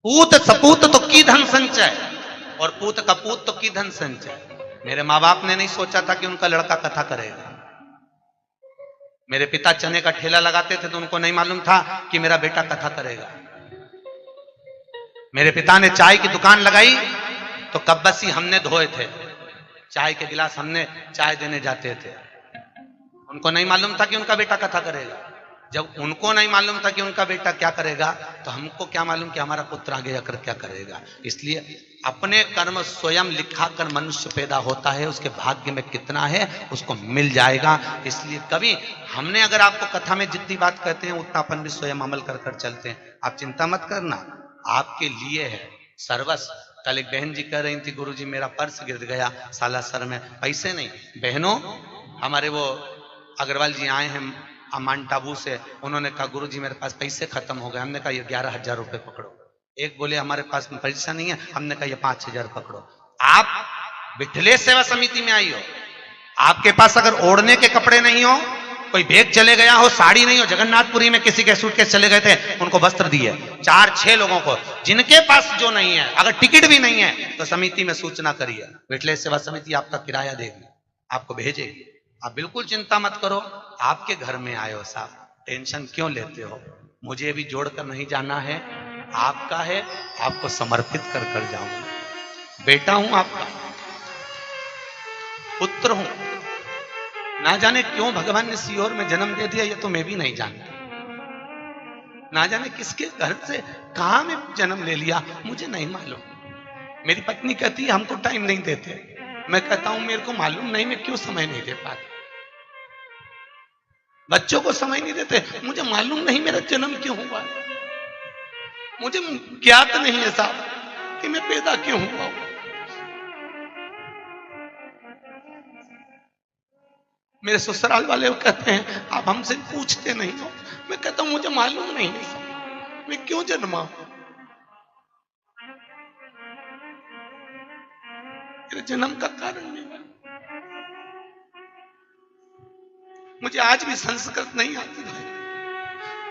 पूत सपूत तो की धन संचय और पूत कपूत तो की धन संचय। मेरे माँ बाप ने नहीं सोचा था कि उनका लड़का कथा करेगा। मेरे पिता चने का ठेला लगाते थे तो उनको नहीं मालूम था कि मेरा बेटा कथा करेगा। मेरे पिता ने चाय की दुकान लगाई तो कब्बसी हमने धोए थे, चाय के गिलास हमने चाय देने जाते थे। उनको नहीं मालूम था कि उनका बेटा कथा करेगा। जब उनको नहीं मालूम था कि उनका बेटा क्या करेगा तो हमको क्या मालूम कि हमारा पुत्र आगे जाकर क्या करेगा। इसलिए अपने कर्म स्वयं लिखा कर मनुष्य पैदा होता है, उसके भाग्य में कितना है उसको मिल जाएगा। इसलिए कभी हमने अगर आपको कथा में जितनी बात कहते हैं उतना अपन भी स्वयं अमल कर कर चलते हैं। आप चिंता मत करना, आपके लिए है सर्वस्व। कल एक बहन जी कह रही थी, गुरुजी मेरा पर्स गिर गया सालासर में, पैसे नहीं। बहनों, हमारे वो अग्रवाल जी आए हैं माउंट आबू से, उन्होंने कहा गुरुजी मेरे पास पैसे खत्म हो गए। हमने कहा ये 11,000 रुपए पकड़ो। एक बोले हमारे पास पैसा नहीं है, हमने कहा ये 5,000 पकड़ो। आप विठलेश सेवा समिति में आई हो, आपके पास अगर ओढ़ने के कपड़े नहीं हो, कोई भेग चले गया हो, साड़ी नहीं हो, जगन्नाथपुरी में किसी के सूटकेस चले गए थे, उनको वस्त्र दिए 4-6 लोगों को। जिनके पास जो नहीं है, अगर टिकट भी नहीं है तो समिति में सूचना करिए, विठलेश सेवा समिति आपका किराया देगी, आपको भेजेगी। आप बिल्कुल चिंता मत करो। आपके घर में आए हो साहब, टेंशन क्यों लेते हो? मुझे भी जोड़कर नहीं जाना है, आपका है, आपको समर्पित कर कर जाऊंगा। बेटा हूं आपका, पुत्र हूं। ना जाने क्यों भगवान ने सीहोर में जन्म दे दिया, ये तो मैं भी नहीं जानता। ना जाने किसके घर से कहां में जन्म ले लिया, मुझे नहीं मालूम। मेरी पत्नी कहती है हमको टाइम नहीं देते, मैं कहता हूं मेरे को मालूम नहीं, मैं क्यों समय नहीं दे पाता। बच्चों को समय नहीं देते, मुझे मालूम नहीं मेरा जन्म क्यों हुआ, मुझे ज्ञात नहीं है साहब कि मैं पैदा क्यों हुआ हूं। मेरे ससुराल वाले कहते हैं आप हमसे पूछते नहीं हो, मैं कहता हूं मुझे मालूम नहीं है साहब मैं क्यों जन्मा हूं। मेरे जन्म का कारण नहीं है। मुझे आज भी संस्कृत नहीं आती भाई,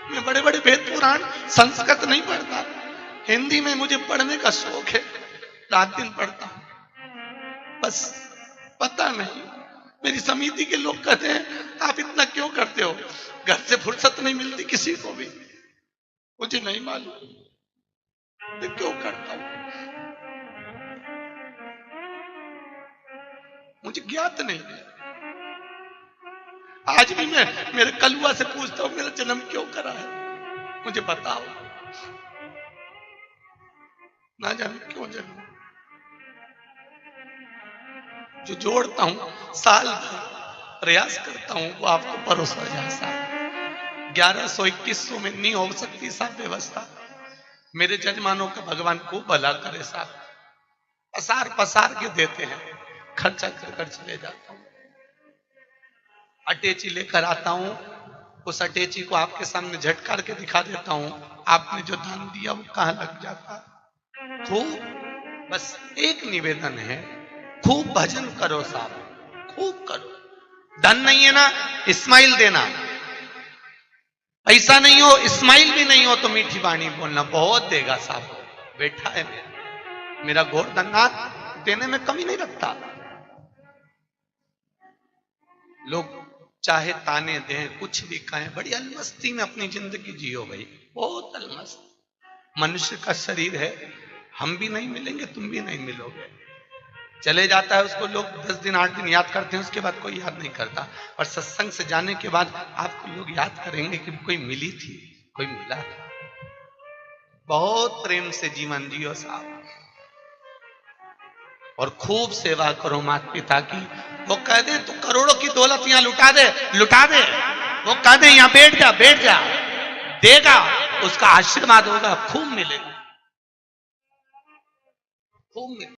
मैं बड़े बड़े वेद पुराण संस्कृत नहीं पढ़ता, हिंदी में मुझे पढ़ने का शौक है, रात दिन पढ़ता हूं। बस पता नहीं, मेरी समिति के लोग कहते हैं आप इतना क्यों करते हो, घर से फुर्सत नहीं मिलती किसी को भी। मुझे नहीं मालूम मैं क्यों करता हूं, मुझे ज्ञात नहीं है। आज भी मैं मेरे कलुआ से पूछता हूं मेरा जन्म क्यों करा है, मुझे बताओ। ना जाने क्यों जन्म। जो जोड़ता हूं साल भर प्रयास करता हूं वो आपको परोसा जाए साहब। 1121 में नहीं हो सकती साहब व्यवस्था। मेरे जजमानों का भगवान को भला करे साहब, पसार पसार के देते हैं, खर्चा कर कर चले जाता हूं। अटैची लेकर आता हूं, उस अटैची को आपके सामने झटकार के दिखा देता हूं, आपने जो दान दिया वो कहां लग जाता। खूब बस एक निवेदन है, खूब भजन करो साहब, खूब करो। धन नहीं है ना, इस्माइल देना। पैसा नहीं हो, इस्माइल भी नहीं हो तो मीठी बाणी बोलना, बहुत देगा साहब। बैठा है मेरा गोवर्धननाथ, देने में कमी नहीं रखता। लोग चाहे ताने दें, कुछ भी कहें, बड़ी अलमस्ती में अपनी जिंदगी जियो भाई, बहुत अलमस्त। मनुष्य का शरीर है, हम भी नहीं मिलेंगे, तुम भी नहीं मिलोगे। चले जाता है उसको लोग 10 दिन 8 दिन याद करते हैं, उसके बाद कोई याद नहीं करता। और सत्संग से जाने के बाद आपको लोग याद करेंगे कि कोई मिली थी, कोई मिला था। बहुत प्रेम से जीवन जियो साहब, और खूब सेवा करो माता पिता की। वो कह दे तू करोड़ों की दौलत यहाँ लुटा दे, लुटा दे। वो कह दे यहाँ बैठ जा, बैठ जा, देगा, उसका आशीर्वाद होगा, खूब मिलेगा, खूब मिलेगा।